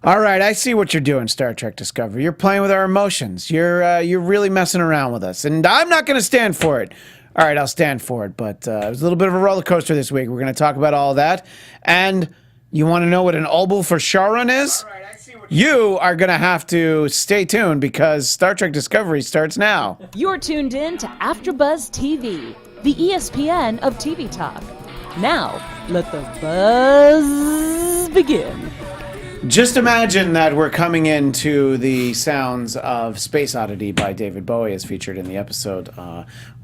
All right, I see what you're doing, Star Trek Discovery. You're playing with our emotions. You're really messing around with us, and I'm not going to stand for it. All right, I'll stand for it, but it was a little bit of a roller coaster this week. We're going to talk about all of that, and you want to know what an obol for Showrun is? All right, I see what you are going to have to stay tuned because Star Trek Discovery starts now. You're tuned in to Afterbuzz TV, the ESPN of TV talk. Now, let the buzz begin. Just imagine that we're coming into the sounds of Space Oddity by David Bowie as featured in the episode.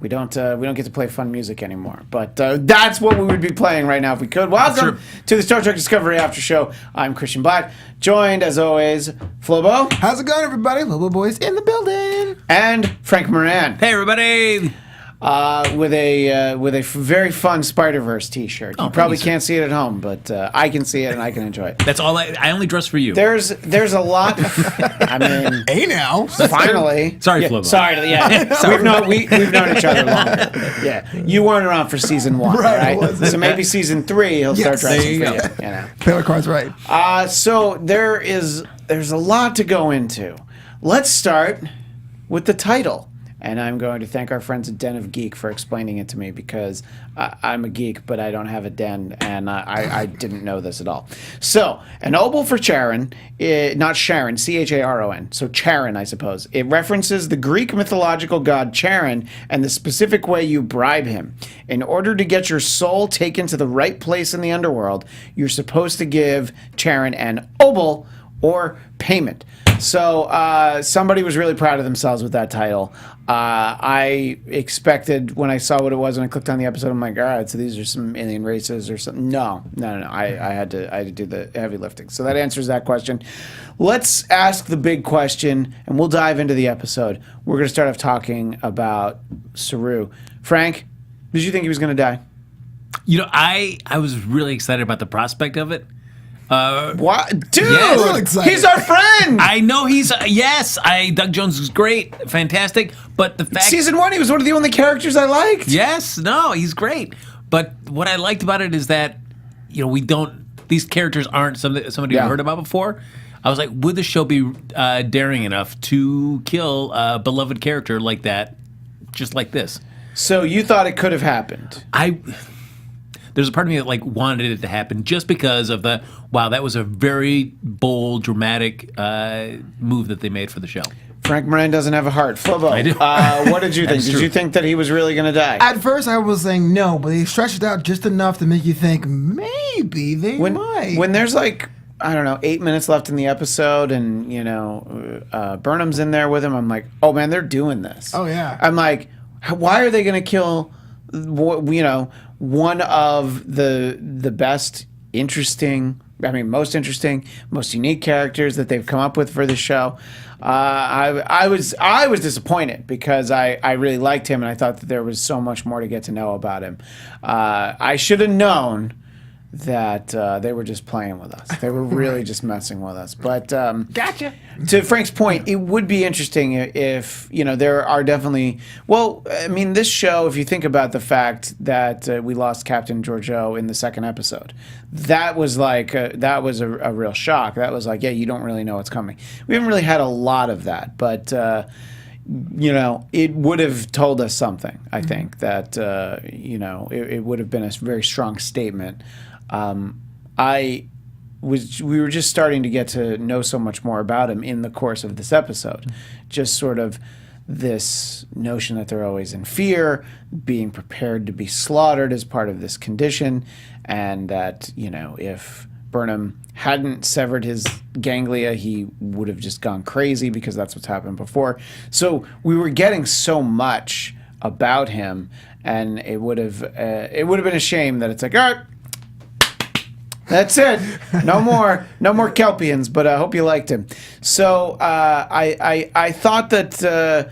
We don't get to play fun music anymore, but that's what we would be playing right now if we could. Welcome to the Star Trek Discovery After Show. I'm Christian Bladt, joined as always, Flobo. How's it going, everybody? Flobo Boyce in the building. And Frank Moran. Hey, everybody. With a very fun Spider-Verse T-shirt. You probably can't see it at home, but I can see it and I can enjoy it. That's all. I only dress for you. There's a lot. I mean, hey now, finally. Sorry, yeah, Flobo. Sorry, yeah. We've known each other longer. Yeah, you weren't around for season 1, right? So maybe season 3 he'll start dressing for you. You know. Taylor Card's right. So there's a lot to go into. Let's start with the title. And I'm going to thank our friends at Den of Geek for explaining it to me because I'm a geek, but I don't have a den, and I didn't know this at all. So, an obol for Charon, not Sharon, Charon. So Charon, I suppose. It references the Greek mythological god Charon and the specific way you bribe him. In order to get your soul taken to the right place in the underworld, you're supposed to give Charon an obol or payment. So somebody was really proud of themselves with that title. I expected when I saw what it was and I clicked on the episode, I'm like, all right, so these are some alien races or something. No. I had to do the heavy lifting. So that answers that question. Let's ask the big question, and we'll dive into the episode. We're going to start off talking about Saru. Frank, did you think he was going to die? You know, I was really excited about the prospect of it. What? Dude, yes. He's our friend. I know Doug Jones is great, fantastic, but the fact... Season 1, he was one of the only characters I liked. Yes, no, he's great. But what I liked about it is that, you know, these characters aren't somebody you've heard about before. I was like, would the show be daring enough to kill a beloved character like that, just like this? So you thought it could have happened? There's a part of me that wanted it to happen just because of that was a very bold, dramatic move that they made for the show. Frank Moran doesn't have a heart. Flobo, I do. What did you think? Did you think that he was really going to die? At first, I was saying no, but they stretched it out just enough to make you think maybe they might. When there's 8 minutes left in the episode, and Burnham's in there with him, I'm like, oh man, they're doing this. Oh yeah. I'm like, why are they going to kill? One of the most interesting, most unique characters that they've come up with for the show. I was disappointed because I really liked him and I thought that there was so much more to get to know about him. I should have known that they were just playing with us. They were really just messing with us. But gotcha. To Frank's point, it would be interesting if there are definitely. Well, I mean, this show. If you think about the fact that we lost Captain Georgiou in the second episode, that was a real shock. That was you don't really know what's coming. We haven't really had a lot of that, but. It would have told us something. I think that it would have been a very strong statement. We were just starting to get to know so much more about him in the course of this episode. Just sort of this notion that they're always in fear, being prepared to be slaughtered as part of this condition, and that if Burnham hadn't severed his ganglia, he would have just gone crazy because that's what's happened before. So we were getting so much about him, and it would have been a shame that it's all right, that's it, no more Kelpians. But I hope you liked him. So I thought that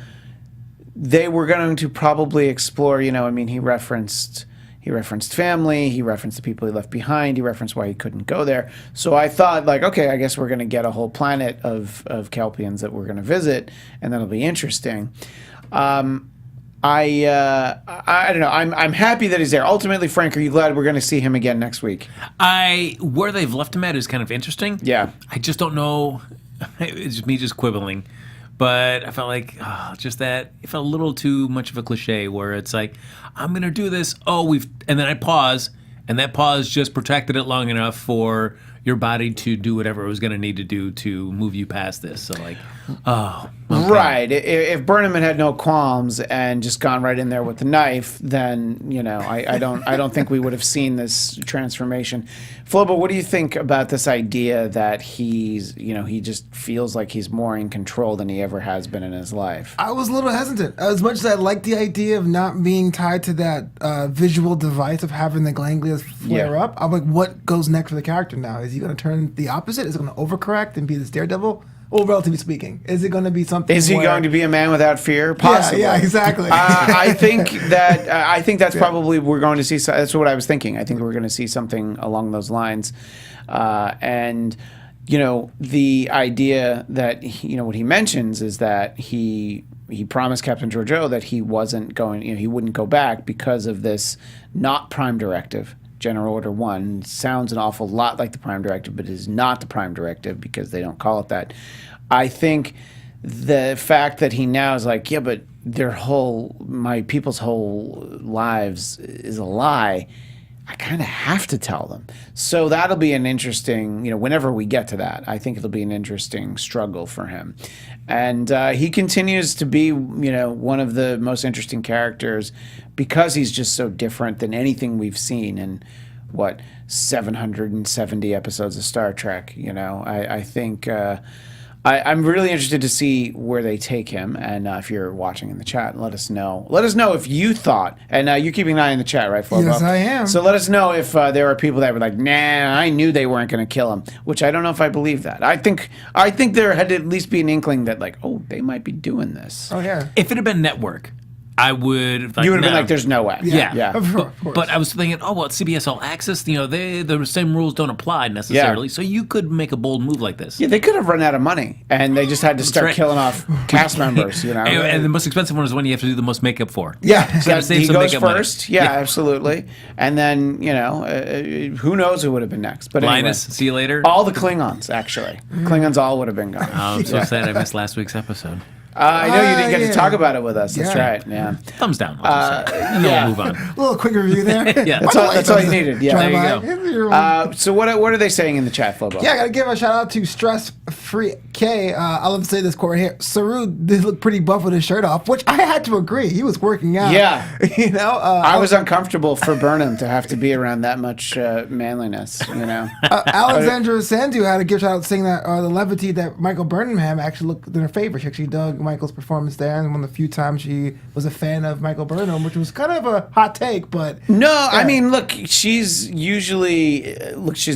they were going to probably explore. He referenced family. He referenced the people he left behind. He referenced why he couldn't go there. So I thought, okay, I guess we're going to get a whole planet of Kelpians that we're going to visit, and that'll be interesting. I don't know. I'm happy that he's there. Ultimately, Frank, are you glad we're going to see him again next week? Where they've left him at is kind of interesting. Yeah. I just don't know. It's just me just quibbling. But I felt like just that it felt a little too much of a cliche where it's like, I'm going to do this. And then I pause, and that pause just protracted it long enough for your body to do whatever it was going to need to do to move you past this. So like, okay. Right. If Burnham had no qualms and just gone right in there with the knife, then I don't think we would have seen this transformation. Flobo, what do you think about this idea that he's he just feels like he's more in control than he ever has been in his life? I was a little hesitant. As much as I like the idea of not being tied to that visual device of having the ganglias flare up, I'm like, what goes next for the character now? Is he going to turn the opposite? Is it going to overcorrect and be this daredevil? Well, relatively speaking, is it going to be something? Is he going to be a man without fear? Possibly. Yeah, exactly. I think that's probably we're going to see. That's what I was thinking. I think we're going to see something along those lines, and the idea that what he mentions is that he promised Captain Georgiou that he wasn't going. He wouldn't go back because of this not Prime Directive. General Order 1 sounds an awful lot like the Prime Directive, but it is not the Prime Directive because they don't call it that. I think the fact that he now is like, yeah, but my people's whole lives is a lie, I kind of have to tell them. So that'll be an interesting, whenever we get to that, I think it'll be an interesting struggle for him. And he continues to be, one of the most interesting characters because he's just so different than anything we've seen in, 770 episodes of Star Trek. I think I'm really interested to see where they take him. And if you're watching in the chat, let us know. Let us know if you thought, and you're keeping an eye on the chat, right, Flobo? Yes, I am. So let us know if there are people that were like, nah, I knew they weren't going to kill him, which I don't know if I believe that. I think there had to at least be an inkling that, like, oh, they might be doing this. Oh, yeah. If it had been network, I would. You would have been like, "There's no way." Yeah. Of course. But I was thinking, it's CBS All Access. The same rules don't apply necessarily. So you could make a bold move like this. Yeah, they could have run out of money, and they just had to start killing off cast members. And the most expensive one is when you have to do the most makeup for. Yeah, so he goes first. Yeah, absolutely. And then who knows who would have been next? But Linus, anyway, see you later. All the Klingons, actually. Klingons all would have been gone. Oh, I'm so sad I missed last week's episode. I know you didn't get to talk about it with us. That's right. Yeah. Thumbs down. And then we'll move on. A little quick review there. Yeah. That's all you needed. Yeah. There you go. So what are they saying in the chat, Flobo? Yeah, I got to give a shout out to Stress Free K. I love to say this quote right here. Saru did look pretty buff with his shirt off, which I had to agree. He was working out. Yeah. I was uncomfortable for Burnham to have to be around that much manliness. Alexandra Sandu had a gift shout out saying that the levity that Michael Burnham had actually looked in her favor. She actually dug Michael's performance there, and one of the few times she was a fan of Michael Burnham, which was kind of a hot take, but I mean, look, she's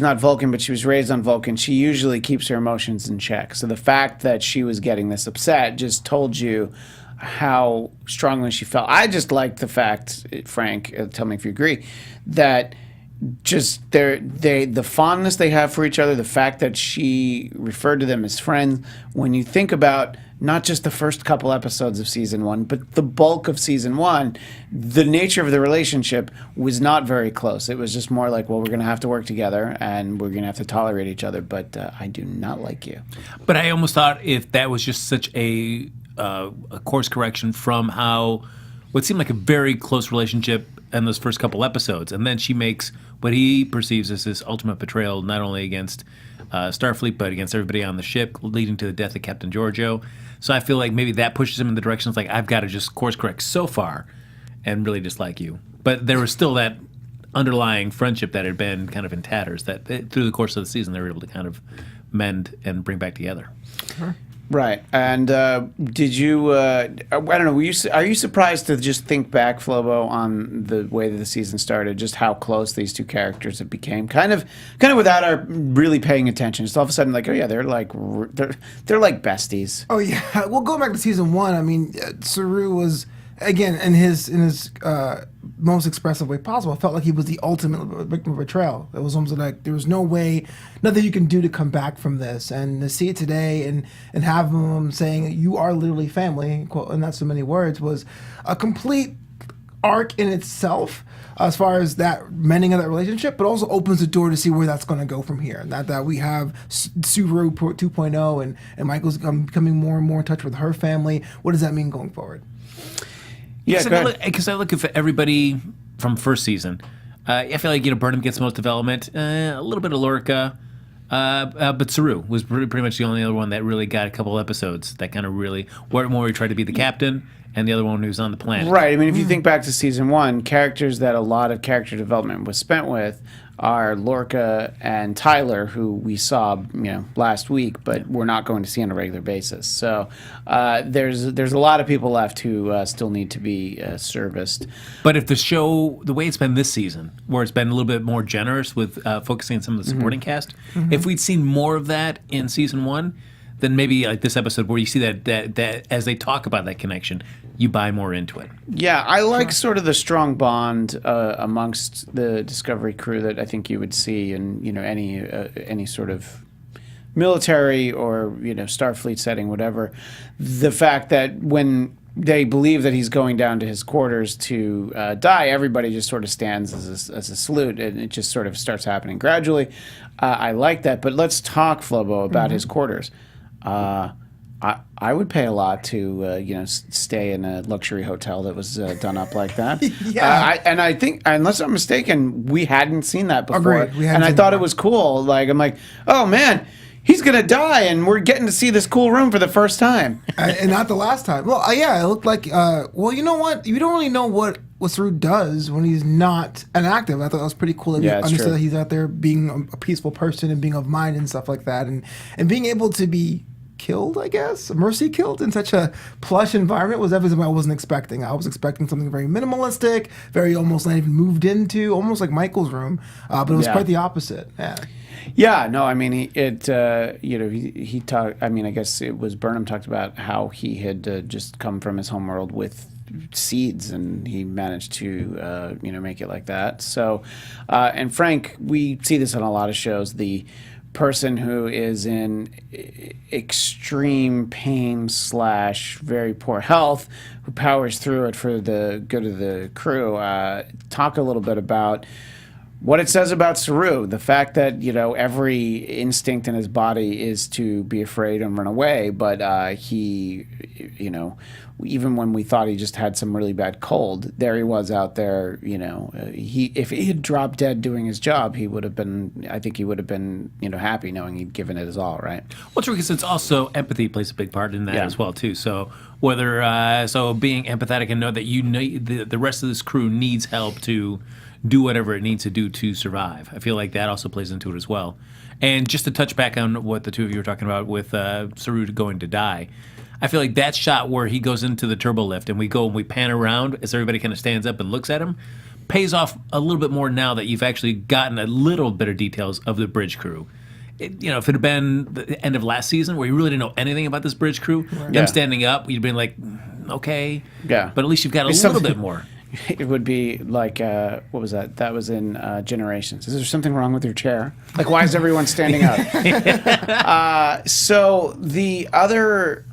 not Vulcan, but she was raised on Vulcan. She usually keeps her emotions in check. So the fact that she was getting this upset just told you how strongly she felt. I just liked the fact, Frank, tell me if you agree, that just the fondness they have for each other, the fact that she referred to them as friends. When you think about not just the first couple episodes of season 1, but the bulk of season 1, the nature of the relationship was not very close. It was just more like, well, we're going to have to work together and we're going to have to tolerate each other, but I do not like you. But I almost thought if that was just such a course correction from what seemed like a very close relationship in those first couple episodes, and then she makes what he perceives as his ultimate betrayal, not only against Starfleet, but against everybody on the ship, leading to the death of Captain Georgiou. So I feel like maybe that pushes him in the direction of like, I've got to just course correct so far and really dislike you. But there was still that underlying friendship that had been kind of in tatters that through the course of the season they were able to kind of mend and bring back together. Sure. Right. And did you, I don't know, are you surprised to just think back, Flobo, on the way that the season started, just how close these two characters have became? Kind of without our really paying attention. Just all of a sudden, like, oh yeah, they're like besties. Oh yeah. Well, going back to season 1, I mean, Saru was again, in his most expressive way possible, it felt like he was the ultimate victim of betrayal. It was almost like there was no way, nothing you can do to come back from this. And to see it today and have him saying, "You are literally family," quote, and that's so many words, was a complete arc in itself as far as that mending of that relationship, but also opens the door to see where that's going to go from here. And that we have Saru 2.0 and Michael's becoming more and more in touch with her family. What does that mean going forward? Yeah, because I look at everybody from first season. I feel like Burnham gets the most development, a little bit of Lorca, but Saru was pretty much the only other one that really got a couple episodes that kind of really where he tried to be the captain, and the other one who's on the planet. Right. I mean, if you think back to season 1, characters that a lot of character development was spent with are Lorca and Tyler, who we saw last week, but we're not going to see on a regular basis. So there's a lot of people left who still need to be serviced. But if the show, the way it's been this season, where it's been a little bit more generous with focusing on some of the supporting cast, if we'd seen more of that in season 1, then maybe like this episode where you see that as they talk about that connection, you buy more into it. Yeah, I like sort of the strong bond amongst the Discovery crew that I think you would see in any sort of military or Starfleet setting, whatever. The fact that when they believe that he's going down to his quarters to die, everybody just sort of stands as a salute, and it just sort of starts happening gradually. I like that, but let's talk, Flobo, about his quarters. I would pay a lot to stay in a luxury hotel that was done up like that. Yeah. And I think, unless I'm mistaken, we hadn't seen that before. Agreed. And I thought it was cool. Like, I'm like, oh man, he's gonna die, and we're getting to see this cool room for the first time. And not the last time. Well, yeah, it looked like. Well, you know what? You don't really know what Saru does when he's not inactive. I thought that was pretty cool. That Yeah, you it's understood true. that he's out there being a peaceful person and being of mind and stuff like that, and being able to be killed, I guess, mercy killed in such a plush environment was everything I wasn't expecting. I was expecting something very minimalistic, very almost not even moved into, almost like Michael's room, but it was quite the opposite. Yeah. Yeah, no, I mean, he talked. I mean, I guess it was Burnham talked about how he had just come from his homeworld with seeds, and he managed to make it like that. So, and Frank, we see this on a lot of shows. The person who is in extreme pain / very poor health, who powers through it for the good of the crew. Talk a little bit about what it says about Saru, the fact that every instinct in his body is to be afraid and run away, but he even when we thought he just had some really bad cold, there he was out there. If he had dropped dead doing his job, he would have been happy knowing he'd given it his all, right? Well, true, because it's also empathy plays a big part in that as well too. So whether being empathetic and know that the rest of this crew needs help to do whatever it needs to do to survive. I feel like that also plays into it as well. And just to touch back on what the two of you were talking about with Saru going to die, I feel like that shot where he goes into the turbo lift and we pan around as everybody kind of stands up and looks at him pays off a little bit more now that you've actually gotten a little bit of details of the bridge crew. If it had been the end of last season where you really didn't know anything about this bridge crew, them standing up, you'd been like, okay. Yeah. But at least you've got a little bit more. It would be like, what was that? That was in Generations. Is there something wrong with your chair? Like, why is everyone standing up? So the other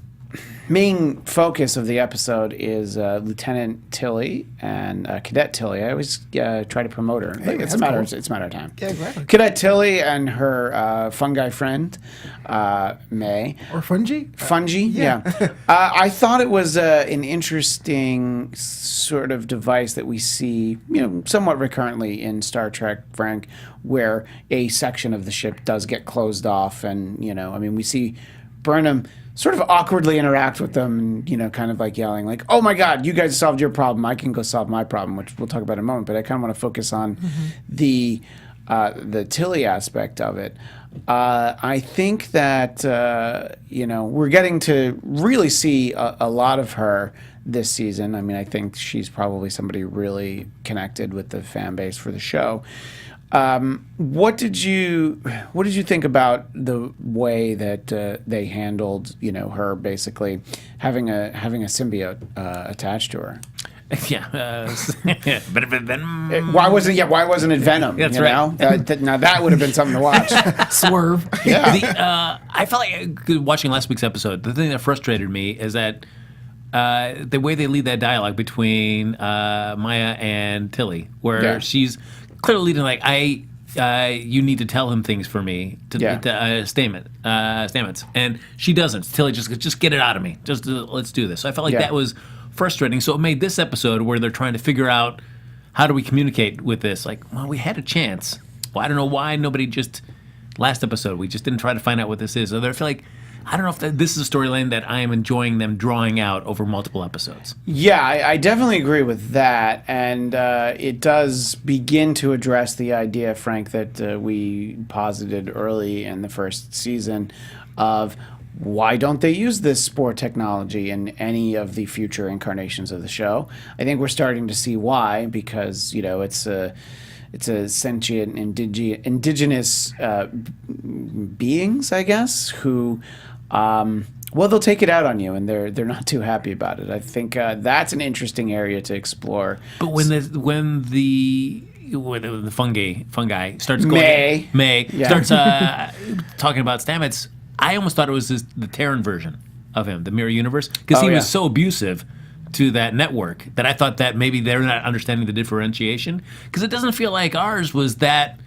main focus of the episode is Lieutenant Tilly and Cadet Tilly. I always try to promote her. Hey, It's a matter of time. Yeah, exactly. Cadet Tilly and her fungi friend, May. Or fungi? Fungi, yeah. I thought it was an interesting sort of device that we see, somewhat recurrently in Star Trek, Frank, where a section of the ship does get closed off, and we see Burnham sort of awkwardly interact with them, and kind of like yelling, like, "Oh my God, you guys solved your problem. I can go solve my problem," which we'll talk about in a moment. But I kind of want to focus on the Tilly aspect of it. I think that we're getting to really see a lot of her this season. I mean, I think she's probably somebody really connected with the fan base for the show. What did you think about the way that they handled, her basically having a symbiote attached to her? Yeah. Why wasn't it Venom? That's right. Now that would have been something to watch. Swerve. Yeah. I felt like watching last week's episode, the thing that frustrated me is that the way they lead that dialogue between Maya and Tilly, where she's clearly leading like, you need to tell him things for me to Stamets, and she doesn't. Tilly just get it out of me. Just let's do this. So I felt like that was frustrating. So it made this episode where they're trying to figure out how do we communicate with this. Like, well, we had a chance. Well, I don't know why nobody just last episode we just didn't try to find out what this is. So I feel like I don't know if this is a storyline that I am enjoying them drawing out over multiple episodes. Yeah, I definitely agree with that. And it does begin to address the idea, Frank, that we posited early in the first season of why don't they use this spore technology in any of the future incarnations of the show? I think we're starting to see why, because, it's a sentient indigenous beings, I guess, who they'll take it out on you, and they're not too happy about it. I think that's an interesting area to explore. But when the fungi starts going, May starts talking about Stamets, I almost thought it was the Terran version of him, the Mirror Universe, because he was so abusive to that network that I thought that maybe they're not understanding the differentiation, because it doesn't feel like ours was that.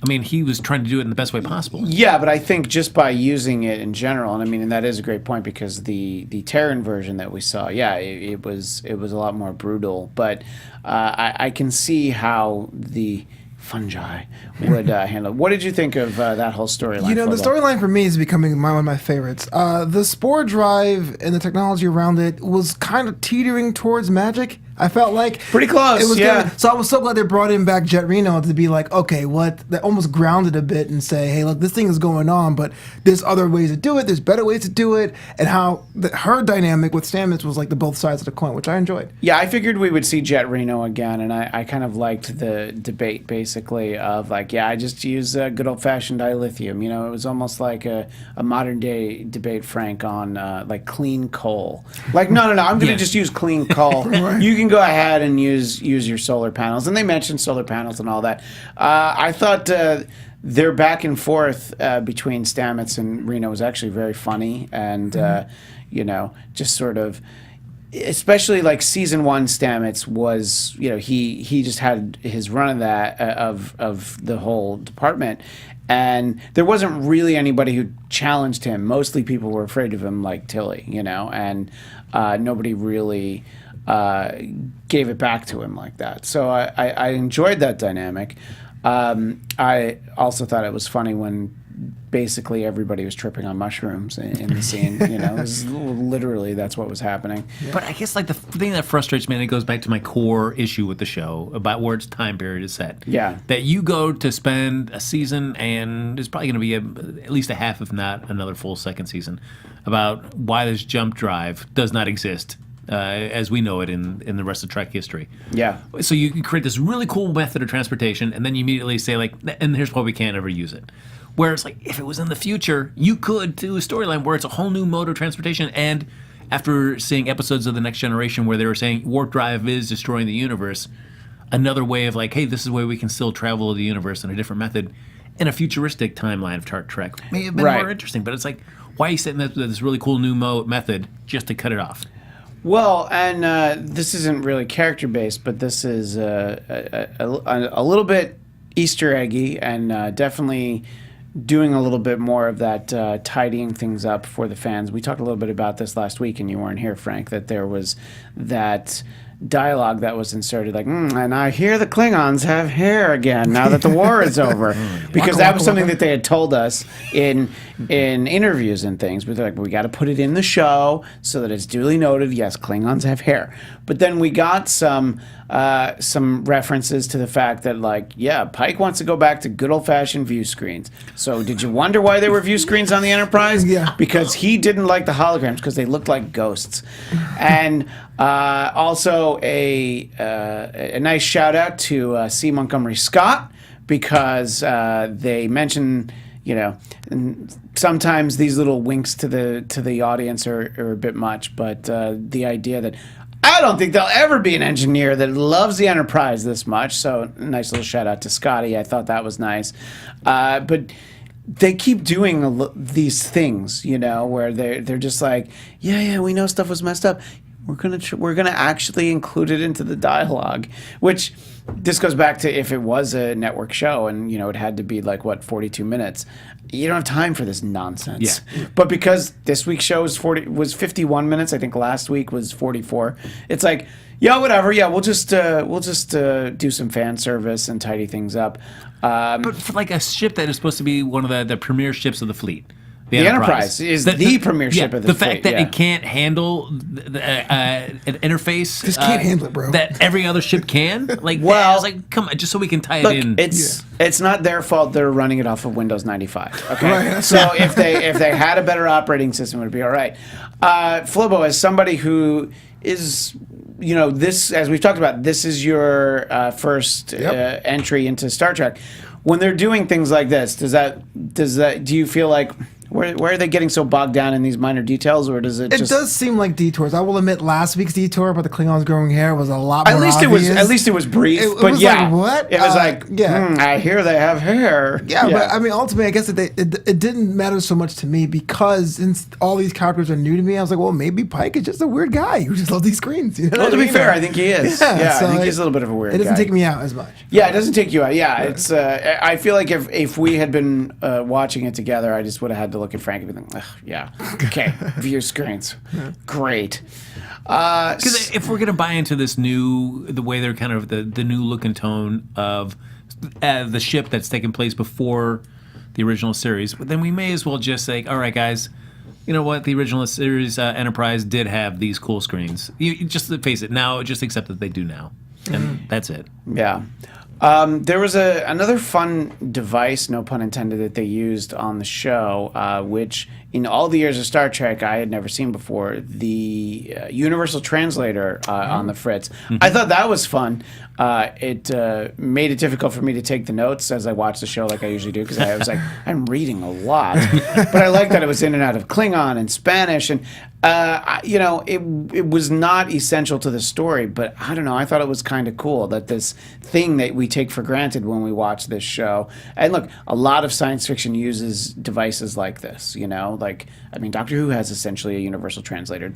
I mean, he was trying to do it in the best way possible. Yeah, but I think just by using it in general, and that is a great point, because the Terran version that we saw, it was a lot more brutal. But I can see how the fungi would handle it. What did you think of that whole storyline? The storyline for me is becoming one of my favorites. The spore drive and the technology around it was kind of teetering towards magic. I felt like pretty close. It was so I was so glad they brought in back Jet Reno to be like, okay, that almost grounded a bit and say, hey, look, this thing is going on, but there's other ways to do it. There's better ways to do it, and how her dynamic with Stamets was like the both sides of the coin, which I enjoyed. Yeah, I figured we would see Jet Reno again, and I kind of liked the debate basically of like, I just use good old fashioned dilithium. It was almost like a modern day debate, Frank, on like clean coal. Like, no, I'm going to just use clean coal. Right. You can go ahead and use your solar panels, and they mentioned solar panels and all that. I thought their back and forth between Stamets and Reno was actually very funny, and just sort of, especially like season 1 Stamets was, he just had his run of that of the whole department. And there wasn't really anybody who challenged him. Mostly people were afraid of him, like Tilly, and nobody really gave it back to him like that. So I enjoyed that dynamic. I also thought it was funny when basically everybody was tripping on mushrooms in the scene. It was literally that's what was happening. But I guess like the thing that frustrates me, and it goes back to my core issue with the show about where its time period is set. Yeah. That you go to spend a season, and there's probably going to be at least a half, if not another full second season, about why this jump drive does not exist. As we know it in the rest of Trek history. Yeah. So you create this really cool method of transportation, and then you immediately say, like, and here's why we can't ever use it. Whereas, like, if it was in the future, you could do a storyline where it's a whole new mode of transportation. And after seeing episodes of The Next Generation where they were saying warp drive is destroying the universe, another way of, like, hey, this is where we can still travel the universe in a different method in a futuristic timeline of Trek may have been more interesting. But it's like, why are you setting this really cool new method just to cut it off? Well, and this isn't really character-based, but this is a little bit Easter eggy, and definitely doing a little bit more of that tidying things up for the fans. We talked a little bit about this last week, and you weren't here, Frank, that there was that dialogue that was inserted, like, and I hear the Klingons have hair again now that the war is over, because that was something that they had told us in interviews and things. But they're like, we got to put it in the show so that it's duly noted. Yes, Klingons have hair. But then we got some references to the fact that, like, Pike wants to go back to good old fashioned view screens. So did you wonder why there were view screens on the Enterprise? Yeah, because he didn't like the holograms because they looked like ghosts. And also a nice shout out to C. Montgomery Scott because they mention, and sometimes these little winks to the audience are a bit much, but the idea that I don't think there'll ever be an engineer that loves the Enterprise this much. So nice little shout out to Scotty. I thought that was nice. But they keep doing these things, where they're just like, yeah, we know stuff was messed up. We're gonna actually include it into the dialogue, which this goes back to if it was a network show and it had to be 42 minutes. You don't have time for this nonsense. Yeah. But because this week's show was 51 minutes, I think last week was 44. It's like, yeah, whatever. Yeah, we'll just do some fan service and tidy things up. But for a ship that is supposed to be one of the premier ships of the fleet. The Enterprise is the premier ship of the fleet. The fact that it can't handle an interface. Just can't handle it, bro. That every other ship can. I was like, come on, just so we can tie it in. It's not their fault they're running it off of Windows 95. Okay, right. So if they had a better operating system, it would be all right. Flobo, as somebody who is, this, as we've talked about, this is your first entry into Star Trek. When they're doing things like this, do you feel like where are they getting so bogged down in these minor details, or does it? It does seem like detours. I will admit, last week's detour about the Klingons growing hair was a lot more obvious. At least it was brief. It was like, what? It was I hear they have hair. Yeah, but I mean, ultimately, I guess it didn't matter so much to me because since all these characters are new to me, I was like, well, maybe Pike is just a weird guy who just loves these screens. Well, to be fair, I think he is. Yeah, so I think he's a little bit of a weird guy. It doesn't take me out as much. Yeah, it doesn't take you out. Yeah, it's. I feel like if we had been watching it together, I just would have had to look at Frank and be like, yeah, okay, view screens, great. Because if we're gonna buy into this the way they're kind of the new look and tone of the ship that's taken place before the original series, then we may as well just say, all right, guys, you know what? The original series Enterprise did have these cool screens. You just face it now. Just accept that they do now, and that's it. Yeah. There was another fun device, no pun intended, that they used on the show, which in all the years of Star Trek I had never seen before, the universal translator on the Fritz. I thought that was fun. It made it difficult for me to take the notes as I watched the show like I usually do, because I was like, I'm reading a lot. But I liked that it was in and out of Klingon and Spanish, and it was not essential to the story, but I don't know, I thought it was kind of cool that this thing that we take for granted when we watch this show, and look, a lot of science fiction uses devices like this, Doctor Who has essentially a universal translator.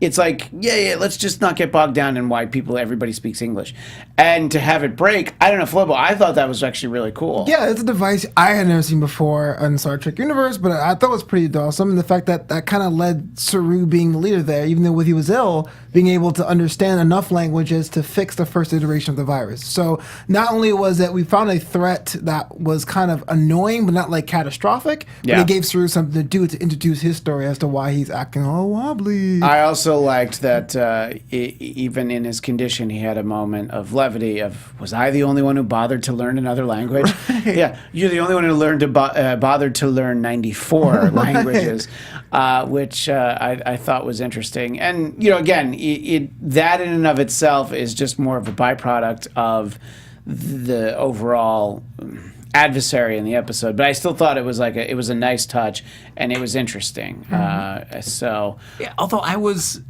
It's like, let's just not get bogged down in why everybody speaks English. And to have it break, I don't know, Flobo, I thought that was actually really cool. Yeah, it's a device I had never seen before in Star Trek universe, but I thought it was pretty awesome. And the fact that kind of led Saru being the leader there, even though he was ill, being able to understand enough languages to fix the first iteration of the virus. So not only was it we found a threat that was kind of annoying, but not catastrophic, but it gave Saru something to do to introduce his story as to why he's acting all wobbly. I also liked that even in his condition, he had a moment of levity of, was I the only one who bothered to learn another language? Right. Yeah, you're the only one who learned to bothered to learn 94 languages, which I thought was interesting. And, again, that in and of itself is just more of a byproduct of the overall adversary in the episode, but I still thought it was it was a nice touch and it was interesting. Although I was,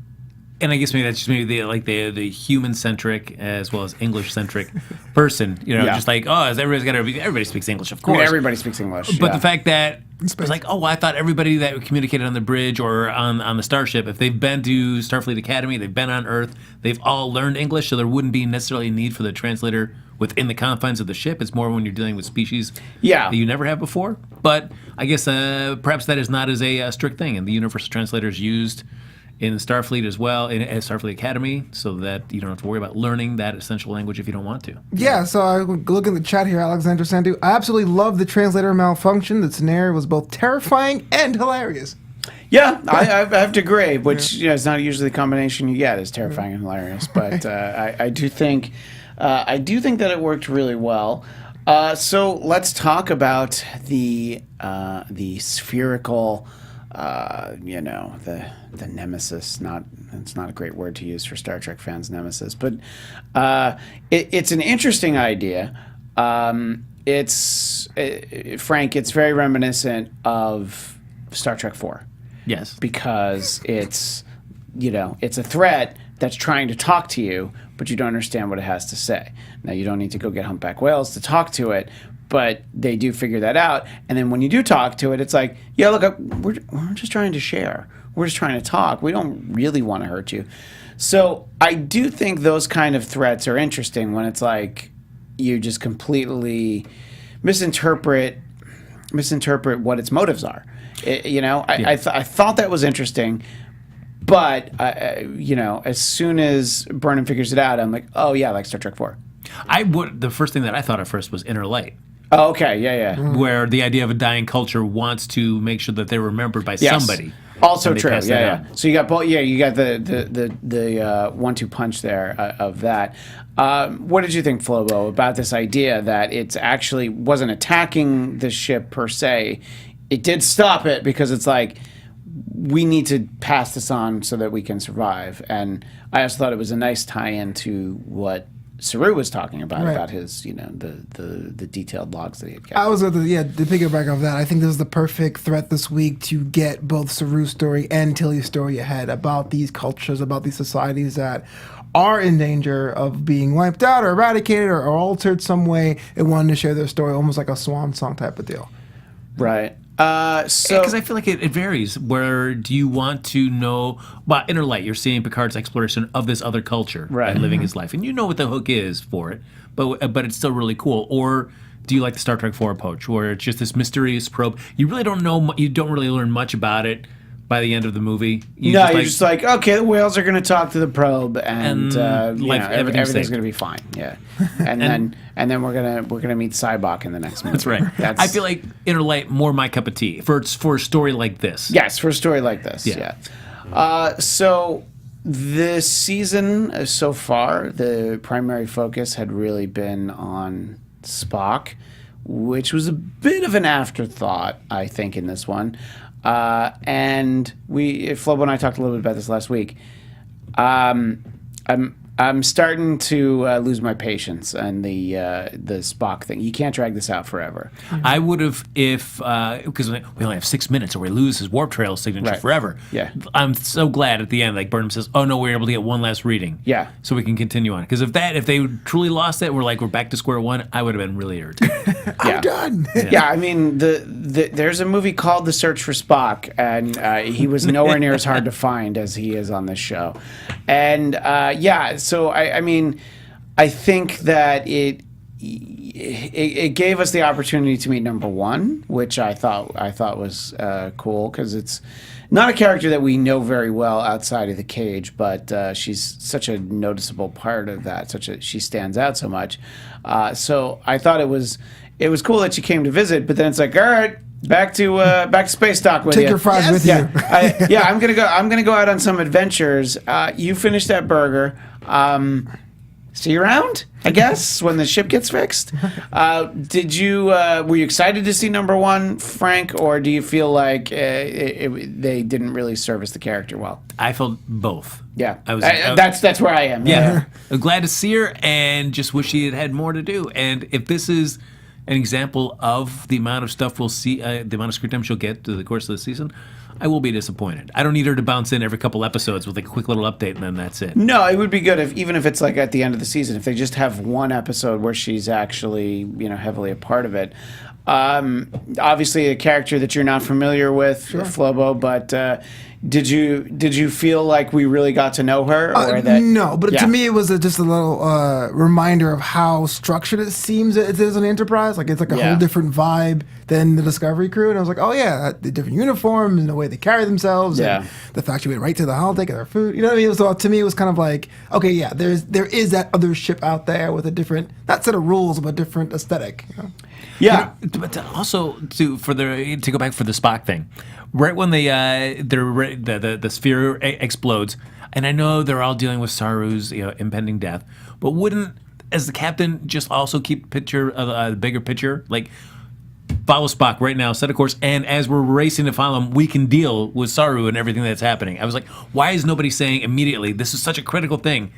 and I guess maybe that's just the human centric as well as English centric person, just everybody speaks English, of course. Everybody speaks English, but the fact that it's like, I thought everybody that communicated on the bridge or on the starship, if they've been to Starfleet Academy, they've been on Earth, they've all learned English, so there wouldn't be necessarily a need for the translator within the confines of the ship. It's more when you're dealing with species that you never have before. But I guess perhaps that is not as a strict thing, and the universal translator is used in Starfleet as well, in Starfleet Academy, so that you don't have to worry about learning that essential language if you don't want to. Yeah, so I look in the chat here, Alexander Sandu. I absolutely love the translator malfunction. The scenario was both terrifying and hilarious. Yeah, I have to agree, which is not usually the combination you get, is terrifying and hilarious. But I do think that it worked really well. So let's talk about the spherical, the nemesis. It's not a great word to use for Star Trek fans, nemesis, but it's an interesting idea. Frank, it's very reminiscent of Star Trek 4. Yes. Because it's a threat that's trying to talk to you, but you don't understand what it has to say. Now, you don't need to go get humpback whales to talk to it, but they do figure that out. And then when you do talk to it, it's like, yeah, look, we're just trying to share. We're just trying to talk. We don't really want to hurt you. So I do think those kind of threats are interesting when it's like you just completely misinterpret what its motives are. I thought that was interesting. But, as soon as Burnham figures it out, I'm like, oh, yeah, like Star Trek 4. The first thing that I thought at first was Inner Light. Oh, okay, yeah. Where the idea of a dying culture wants to make sure that they're remembered by somebody. Also true, yeah. So you got both. Yeah, you got the 1-2 punch there of that. What did you think, Flobo, about this idea that it's actually wasn't attacking the ship per se? It did stop it because it's like, we need to pass this on so that we can survive. And I also thought it was a nice tie-in to what Saru was talking about his, the detailed logs that he had kept. I was going to piggyback off that. I think this is the perfect threat this week to get both Saru's story and Tilly's story ahead about these cultures, about these societies that are in danger of being wiped out or eradicated or altered some way, and wanting to share their story, almost like a swan song type of deal. Right. Because I feel like it varies. Where do you want to know? Well, Inner Light, you're seeing Picard's exploration of this other culture and living his life, and you know what the hook is for it, but it's still really cool. Or do you like the Star Trek 4 approach, where it's just this mysterious probe? You really don't know. You don't really learn much about it by the end of the movie. You're just like, okay, the whales are going to talk to the probe, and everything's going to be fine. Yeah, and then we're gonna meet Cybok in the next movie. That's right. I feel like Inner Light more my cup of tea for a story like this. Yes, for a story like this. Yeah. So this season so far, the primary focus had really been on Spock, which was a bit of an afterthought, I think, in this one. And Flobo and I talked a little bit about this last week. I'm starting to lose my patience on the Spock thing. You can't drag this out forever. I would have because we only have 6 minutes, or we lose his warp trail signature forever. Yeah, I'm so glad at the end, like Burnham says, "Oh no, we're able to get one last reading." Yeah, so we can continue on. Because if they truly lost it, we're back to square one. I would have been really irritated. I'm done. Yeah, I mean, there's a movie called The Search for Spock, and he was nowhere near as hard to find as he is on this show. And so I mean, I think that it gave us the opportunity to meet number one, which I thought was cool, because it's not a character that we know very well outside of the cage, but she's such a noticeable part of that. She stands out so much. So I thought it was cool that she came to visit, but then it's like, all right, back to space dock with you. Take your fries with you. I'm gonna go out on some adventures. You finish that burger. See you around, I guess, when the ship gets fixed. Were you excited to see number one, Frank, or do you feel like they didn't really service the character well? I felt both. Yeah, that's where I am. Yeah, I'm glad to see her, and just wish she had more to do. And if this is an example of the amount of stuff we'll see, the amount of screen time she'll get through the course of the season, I will be disappointed. I don't need her to bounce in every couple episodes with a quick little update and then that's it. No, it would be good even if it's like at the end of the season, if they just have one episode where she's actually, heavily a part of it. Obviously a character that you're not familiar with, Flobo, but did you feel like we really got to know her? Or no, but to me it was just a little reminder of how structured it seems it is on the Enterprise. Like it's like a whole different vibe than the Discovery crew, and I was like, oh yeah, the different uniforms and the way they carry themselves, and the fact she went right to the holodeck and their food. You know what I mean? So to me it was kind of like, okay, yeah, there is that other ship out there with a different, not set of rules, but different aesthetic. Yeah, but also to go back for the Spock thing, right when the sphere explodes, and I know they're all dealing with Saru's impending death, but wouldn't, as the captain, just also keep the bigger picture, like follow Spock right now, set a course, and as we're racing to follow him, we can deal with Saru and everything that's happening. I was like, why is nobody saying immediately, this is such a critical thing?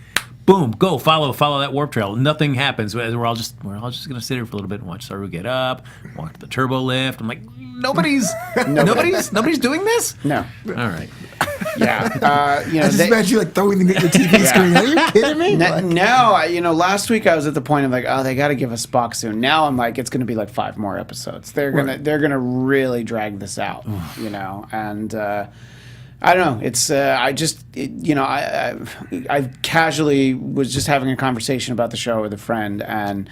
boom, go follow that warp trail. Nothing happens. We're all just gonna sit here for a little bit and watch Saru get up, walk to the turbo lift. I'm like, nobody's doing this. No. All right. Yeah. I just imagine you like throwing the TV screen. Are you kidding me? No, last week I was at the point of like, oh, they got to give us Spock soon. Now I'm like, it's going to be like 5 more episodes. They're gonna really drag this out, and. I don't know. It's I casually was just having a conversation about the show with a friend, and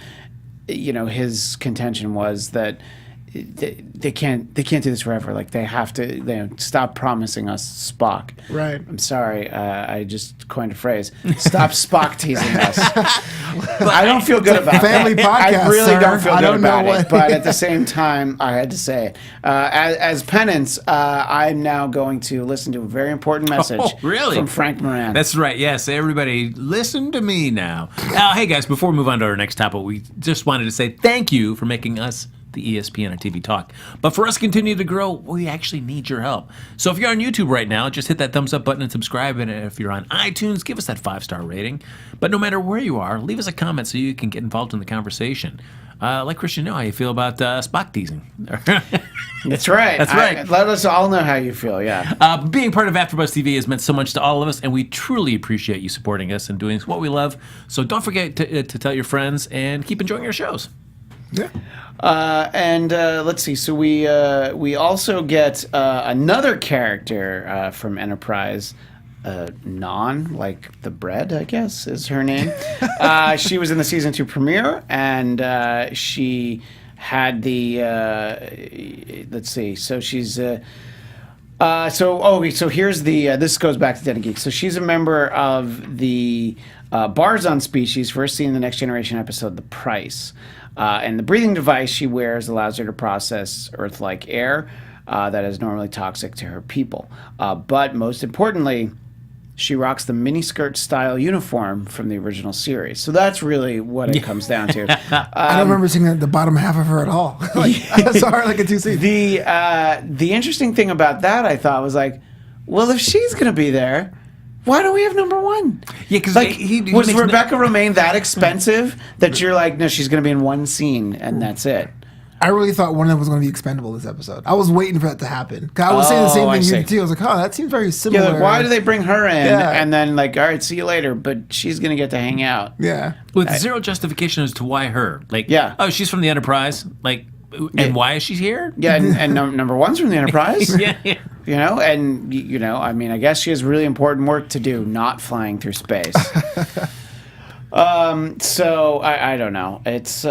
his contention was that they can't do this forever. Like they have to stop promising us Spock. Right. I'm sorry. I just coined a phrase. Stop Spock teasing us. I don't feel good about family that. podcast, I really sir. don't feel I good don't about know it. what- But at the same time, I had to say it. As penance, I'm now going to listen to a very important message really? from Frank Moran. That's right. Yes, everybody, listen to me now. Hey, guys, before we move on to our next topic, we just wanted to say thank you for making us the ESPN on TV Talk. But for us to continue to grow, we actually need your help. So if you're on YouTube right now, just hit that thumbs up button and subscribe. And if you're on iTunes, give us that 5-star rating. But no matter where you are, leave us a comment so you can get involved in the conversation. Let Christian know how you feel about Spock teasing. That's right. That's right. Let us all know how you feel, yeah. Being part of AfterBuzz TV has meant so much to all of us, and we truly appreciate you supporting us and doing what we love. So don't forget to tell your friends and keep enjoying our shows. Yeah. And let's see. So we also get another character from Enterprise. Non, like the bread, I guess, is her name. She was in the season 2 premiere, and she had the. Let's see. So she's. So here's the. This goes back to Den of Geeks. So she's a member of the Barzon species, first seen in the Next Generation episode, The Price. And the breathing device she wears allows her to process Earth-like air that is normally toxic to her people. But most importantly, she rocks the miniskirt style uniform from the original series. So that's really what it comes down to. I don't remember seeing the bottom half of her at all. I saw her like a 2 scenes. The interesting thing about that, I thought, was like, well, if she's going to be there, why don't we have number 1? Yeah, because like, was Rebecca Romaine that expensive that you're like, no, she's going to be in one scene and that's it? I really thought one of them was going to be expendable this episode. I was waiting for that to happen. 'Cause I was saying the same thing here too. I was like, oh, that seems very similar. Yeah, like, why do they bring her in and then like, all right, see you later, but she's going to get to hang out. Yeah. With zero justification as to why her. Like, oh, she's from the Enterprise. Like, and why is she here? Yeah, and number 1's from the Enterprise. yeah. I mean, I guess she has really important work to do, not flying through space. So I don't know. It's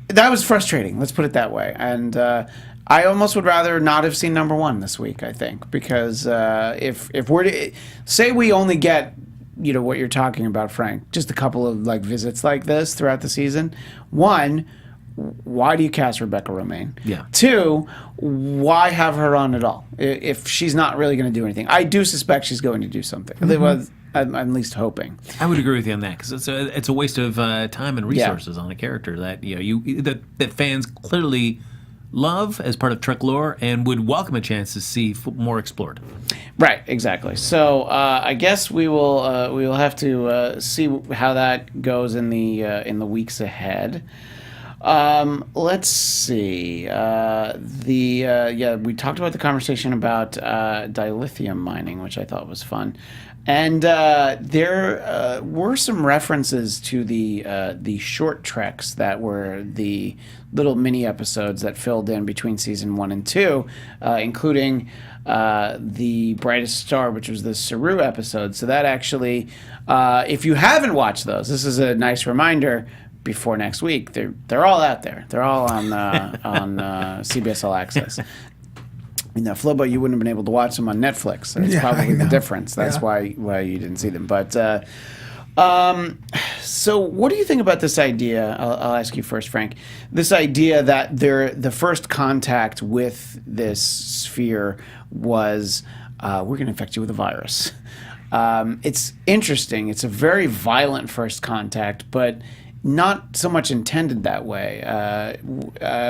that was frustrating. Let's put it that way. And I almost would rather not have seen number 1 this week. I think because if we're to say we only get what you're talking about, Frank, just a couple of like visits like this throughout the season. 1. Why do you cast Rebecca Romaine? Yeah. 2, why have her on at all if she's not really going to do anything? I do suspect she's going to do something. I'm at least hoping. I would agree with you on that because it's a waste of time and resources on a character that that fans clearly love as part of Trek lore and would welcome a chance to see more explored. Right, exactly. So I guess we will have to see how that goes in the weeks ahead. Let's see. We talked about the conversation about dilithium mining, which I thought was fun, and there were some references to the short treks that were the little mini episodes that filled in between season 1 and 2, including the Brightest Star, which was the Saru episode. So that actually, if you haven't watched those, this is a nice reminder. Before next week, they're all out there. They're all on CBS All Access. Flobo, you wouldn't have been able to watch them on Netflix. That's probably the difference. That's why you didn't see them. But so, what do you think about this idea? I'll ask you first, Frank. This idea that the first contact with this sphere was we're going to infect you with a virus. It's interesting. It's a very violent first contact, but not so much intended that way.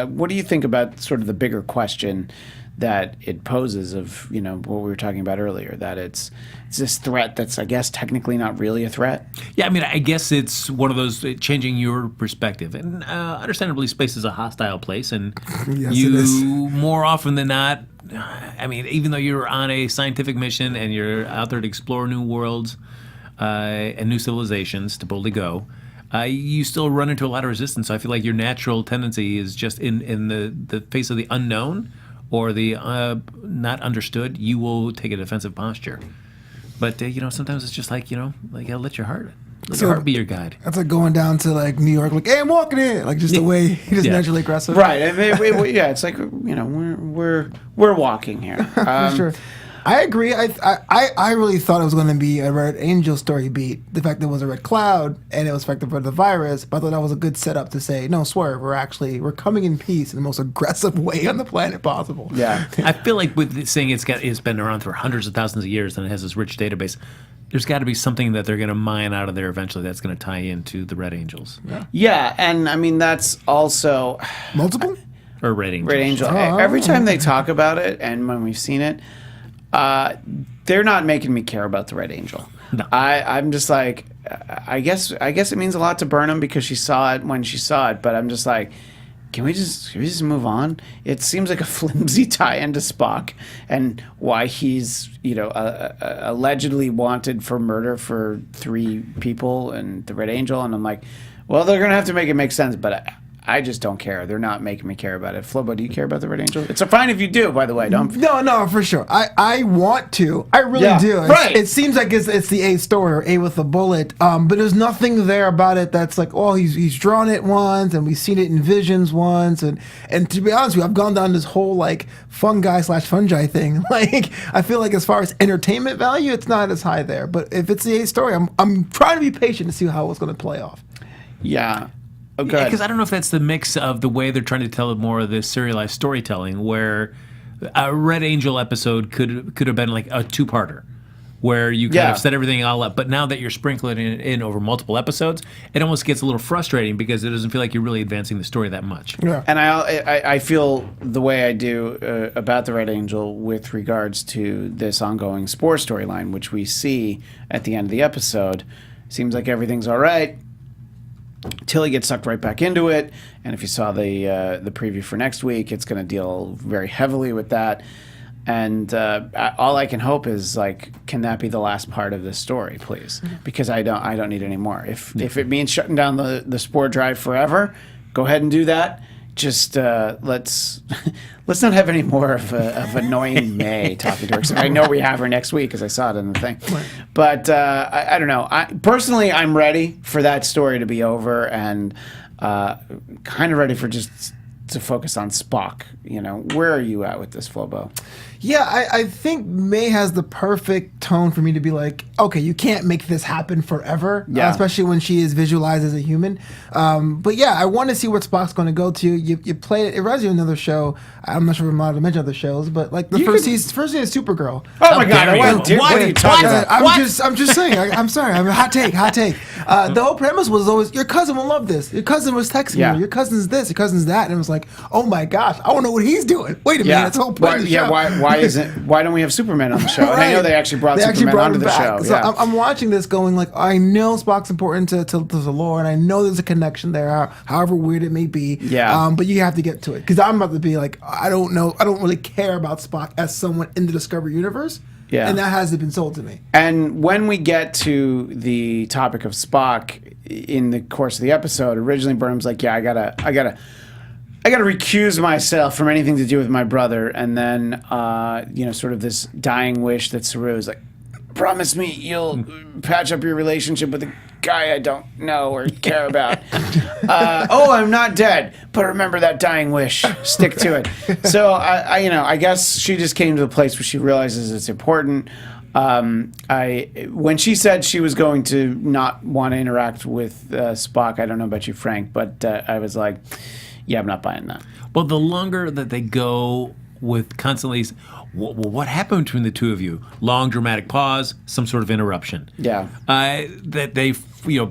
What do you think about sort of the bigger question that it poses of, what we were talking about earlier, that it's this threat that's, I guess, technically not really a threat. Yeah, I mean, I guess it's one of those changing your perspective. And understandably, space is a hostile place. And Yes, it is. more often than not, I mean, even though you're on a scientific mission and you're out there to explore new worlds and new civilizations to boldly go, you still run into a lot of resistance. So I feel like your natural tendency is just in the face of the unknown or the not understood, you will take a defensive posture. But sometimes it's just like let your heart be your guide. That's like going down to like New York, like, hey, I'm walking in, like just the way he just naturally aggressive. Right. I mean, yeah, it's like we're walking here. For sure. I agree. I really thought it was going to be a Red Angel story beat. The fact that it was a red cloud and it was affected by the virus, but I thought that was a good setup to say, no, swerve. We're coming in peace in the most aggressive way on the planet possible. Yeah. I feel like with saying it's been around for hundreds of thousands of years and it has this rich database, there's got to be something that they're going to mine out of there eventually that's going to tie into the Red Angels. Yeah, and I mean that's also Multiple? Or Red Angels. Red Angel. Every time they talk about it, and when we've seen it, they're not making me care about the Red Angel. No. I'm just like, I guess it means a lot to Burnham because she saw it when she saw it, but I'm just like, can we just move on? It seems like a flimsy tie-in to Spock and why he's allegedly wanted for murder for 3 people and the Red Angel, and I'm like, well, they're gonna have to make it make sense, but I just don't care. They're not making me care about it. Flobo, do you care about the Red Angel? It's fine if you do, by the way. Don't. No, for sure. I want to. I really do. Right. It seems like it's the A story or A with a bullet. But there's nothing there about it that's like, oh, he's drawn it once and we've seen it in visions once. And to be honest with you, I've gone down this whole like fungi/fungi thing. Like I feel like as far as entertainment value, it's not as high there. But if it's the A story, I'm trying to be patient to see how it's going to play off. Yeah. Okay. Because I don't know if that's the mix of the way they're trying to tell more of this serialized storytelling, where a Red Angel episode could have been like a 2-parter, where you kind of set everything all up. But now that you're sprinkling it in over multiple episodes, it almost gets a little frustrating because it doesn't feel like you're really advancing the story that much. Yeah. And I feel the way I do about the Red Angel with regards to this ongoing Spore storyline, which we see at the end of the episode. Seems like everything's all right. Tilly gets sucked right back into it, and if you saw the preview for next week, it's going to deal very heavily with that. And all I can hope is like, can that be the last part of this story, please? Because I don't need any more. If it means shutting down the Spore drive forever, go ahead and do that. Just let's not have any more of annoying May talking to her. I know we have her next week because I saw it in the thing. Right. But I don't know. Personally, I'm ready for that story to be over and kind of ready for just to focus on Spock. Where are you at with this, Flobo? Yeah, I think May has the perfect tone for me to be like, okay, you can't make this happen forever, especially when she is visualized as a human. But yeah, I want to see what Spock's going to go to. You play it. It reminds you of another show. I'm not sure if I'm allowed to mention other shows, but like the first season is Supergirl. Oh my God! What are you talking about? I'm just saying. I'm sorry. I'm a hot take. The whole premise was always your cousin will love this. Your cousin was texting me. Your cousin's this. Your cousin's that. And it was like, oh my gosh, I want to know what he's doing. Wait a minute. That's the whole point of the show. Why don't we have Superman on the show? Right. And I know they actually brought Superman onto the show. So I'm watching this going like, I know Spock's important to the lore, and I know there's a connection there, however weird it may be. Yeah. But you have to get to it because I'm about to be like, I don't know. I don't really care about Spock as someone in the Discovery universe. Yeah. And that hasn't been sold to me. And when we get to the topic of Spock in the course of the episode, originally Burnham's like, yeah, I gotta recuse myself from anything to do with my brother. And then, sort of this dying wish that Saru is like, promise me you'll patch up your relationship with a guy I don't know or care about. I'm not dead, but remember that dying wish. Stick to it. So I guess she just came to the place where she realizes it's important. When she said she was going to not want to interact with Spock, I don't know about you, Frank, but I was like, yeah, I'm not buying that. Well, the longer that they go with constantly, well, what happened between the two of you? Long dramatic pause, some sort of interruption. Yeah. That they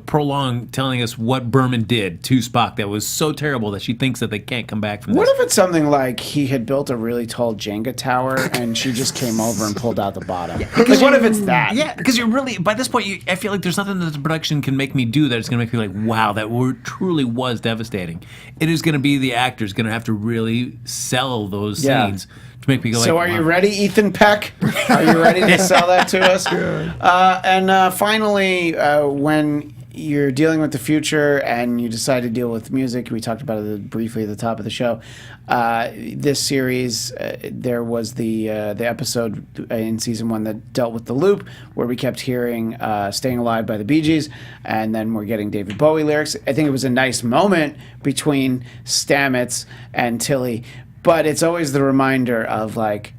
prolong telling us what Berman did to Spock that was so terrible that she thinks that they can't come back from this. What if it's something like he had built a really tall Jenga tower and she just came over and pulled out the bottom? Like, what if it's that? Yeah, because you're really, by this point, I feel like there's nothing that the production can make me do that is going to make me like, wow, that truly was devastating. It is going to be the actors going to have to really sell those scenes to make me go like, so are you ready, Ethan Peck? Are you ready to sell that to us? And finally, when you're dealing with the future and you decide to deal with music, we talked about it briefly at the top of the show. This series, there was the episode in season 1 that dealt with the loop, where we kept hearing "Staying Alive" by the Bee Gees, and then we're getting David Bowie lyrics. I think it was a nice moment between Stamets and Tilly, but it's always the reminder of like,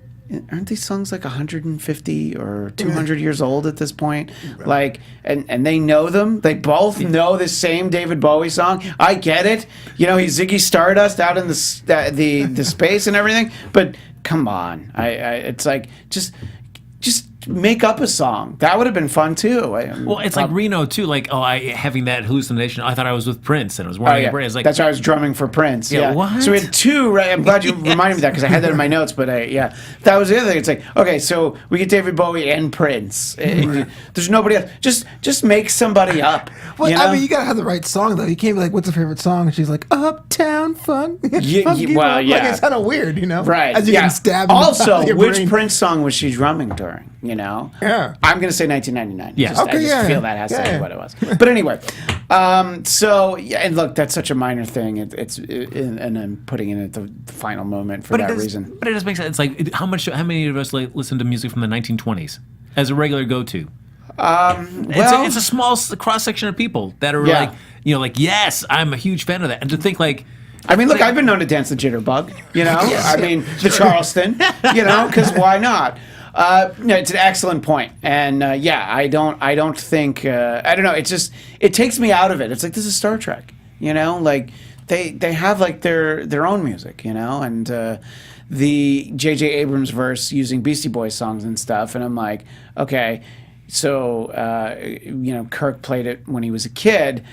aren't these songs like 150 or 200 years old at this point? Right. Like, and they know them. They both know the same David Bowie song. I get it. He's Ziggy Stardust out in the space and everything. But come on, it's like just make up a song. That would have been fun too. Well, it's like Reno too. Like, having that hallucination. I thought I was with Prince and I was wearing a braid. Like, that's why I was drumming for Prince. Yeah. What? So we had two. Right. I'm glad you reminded me of that because I had that in my notes. But that was the other thing. It's like, okay, so we get David Bowie and Prince. There's nobody else. Just make somebody up. Well, you gotta have the right song though. You can't be like, "What's your favorite song?" And she's like, "Uptown Funk." Well, yeah. Like, it's kind of weird, Right. As you get stabbed. Also, which Prince song was she drumming during? Yeah. I'm going to say 1999. Yeah. I just feel that has to be what it was. But anyway, and look, that's such a minor thing. And I'm putting it at the final moment for that reason. But it does make sense. It's like, how many of us listen to music from the 1920s as a regular go-to? It's a small cross-section of people that are like, yes, I'm a huge fan of that. And to think like, I mean, look, I've been known to dance the jitterbug, I mean, the Charleston, because why not? It's an excellent point, and I don't think I don't know. It's just it takes me out of it. It's like, this is Star Trek, like they have like their own music, and the J.J. Abrams verse using Beastie Boys songs and stuff, and I'm like, okay, so Kirk played it when he was a kid.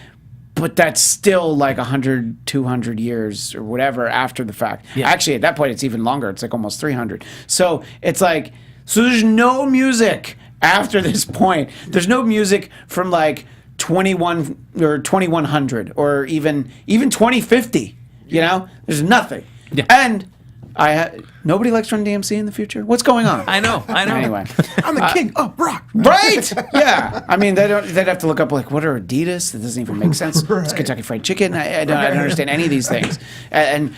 But that's still like 100, 200 years or whatever after the fact. Yeah. Actually, at that point, it's even longer. It's like almost 300. So it's like, so there's no music after this point. There's no music from like 21 or 2100 or even 2050. There's nothing. Yeah. And nobody likes Run DMC in the future. What's going on? I know. Anyway, I'm the king of rock. Right? Yeah. I mean, they'd have to look up like, what are Adidas? That doesn't even make sense. Right. It's Kentucky Fried Chicken. I don't understand any of these things. And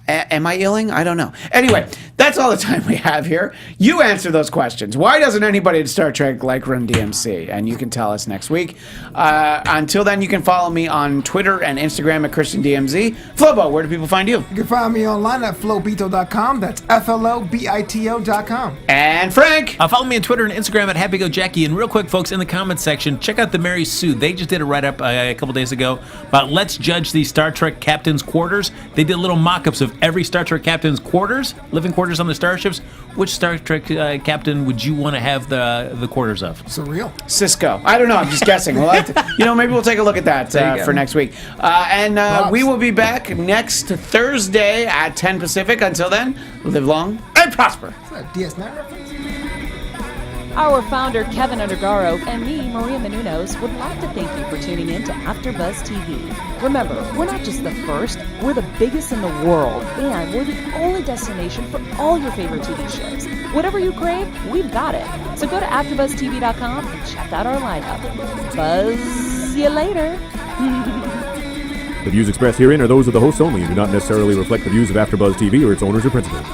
am I illing? I don't know. Anyway, that's all the time we have here. You answer those questions. Why doesn't anybody at Star Trek like Run DMC? And you can tell us next week. Until then, you can follow me on Twitter and Instagram at ChristianDMZ. Flobo, where do people find you? You can find me online at flobito.com. That's FLOBITO.com. And Frank? Follow me on Twitter and Instagram at HappyGoJackie. And real quick, folks, in the comments section, check out the Mary Sue. They just did a write-up a couple days ago about let's judge the Star Trek captain's quarters. They did little mock-ups of every Star Trek captain's quarters, living quarters on the starships. Which Star Trek captain would you want to have the quarters of? Surreal. Cisco. I don't know. I'm just guessing. Maybe we'll take a look at that for next week. And we will be back next Thursday at 10 Pacific. Until then, live long and prosper. Is that a DS9 reference? Our founder, Kevin Undergaro, and me, Maria Menounos, would like to thank you for tuning in to Afterbuzz TV. Remember, we're not just the first, we're the biggest in the world, and we're the only destination for all your favorite TV shows. Whatever you crave, we've got it. So go to AfterBuzzTV.com and check out our lineup. Buzz you later. The views expressed herein are those of the hosts only and do not necessarily reflect the views of AfterBuzz TV or its owners or principals.